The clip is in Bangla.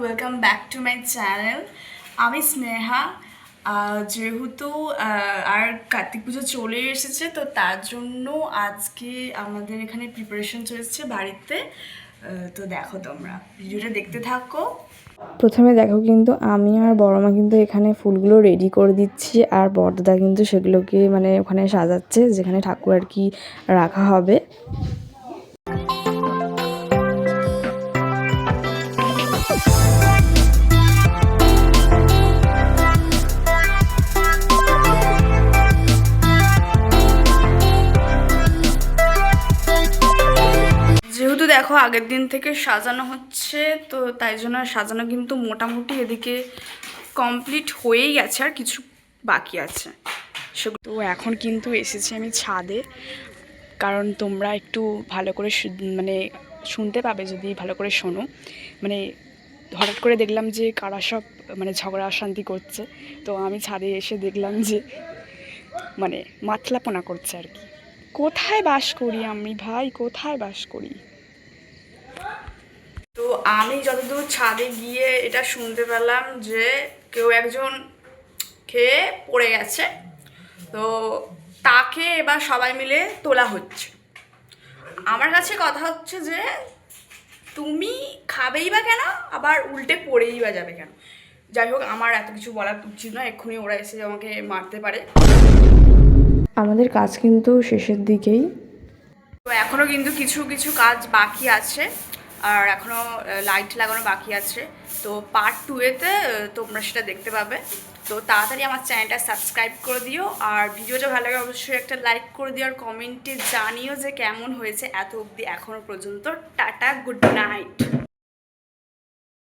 Welcome back to my channel. আমি স্নেহা। যেহেতু আর কার্তিক পুজো চলে এসেছে, তো তার জন্য আজকে আমাদের এখানে প্রিপারেশন চলছে বাড়িতে। তো দেখো, তোমরা ভিডিওটা দেখতে থাকো। প্রথমে দেখো, কিন্তু আমি আর বড় মা কিন্তু এখানে ফুলগুলো রেডি করে দিচ্ছি, আর বড়দাদা কিন্তু সেগুলোকে মানে ওখানে সাজাচ্ছে যেখানে ঠাকুর আর কি রাখা হবে। যেহেতু দেখো আগের দিন থেকে সাজানো হচ্ছে, তো তাই জন্য সাজানো কিন্তু মোটামুটি এদিকে কমপ্লিট হয়েই গেছে, আর কিছু বাকি আছে সেগুলো। তো এখন কিন্তু এসেছি আমি ছাদে, কারণ তোমরা একটু ভালো করে মানে শুনতে পাবে যদি ভালো করে শোনো। মানে হঠাৎ করে দেখলাম যে কারা সব মানে ঝগড়া অশান্তি করছে, তো আমি ছাদে এসে দেখলাম যে মানে মাতলাপনা করছে আর কি। কোথায় বাস করি আমি ভাই, কোথায় বাস করি? তো আমি যতদূর ছাদে গিয়ে এটা শুনতে পেলাম যে কেউ একজন খেয়ে পড়ে গেছে, তো তাকে এবার সবাই মিলে তোলা হচ্ছে। আমার কাছে কথা হচ্ছে যে তুমি খাবেই বা কেন, আবার উল্টে পড়েই বা যাবে কেন? যাই হোক, আমার এত কিছু বলার উচিত নয়, এক্ষুনি ওরা এসে আমাকে মারতে পারে। আমাদের কাজ কিন্তু শেষের দিকেই। তো এখনও কিন্তু কিছু কিছু কাজ বাকি আছে, আর এখনও লাইট লাগানো বাকি আছে। তো পার্ট 2-এতে তোমরা সেটা দেখতে পাবে। তো তাড়াতাড়ি আমার চ্যানেলটা সাবস্ক্রাইব করে দিও, আর ভিডিওটা ভালো লাগে অবশ্যই একটা লাইক করে দিও, আর কমেন্টে জানিও যে কেমন হয়েছে এত অবধি এখনও পর্যন্ত। Tata, good night.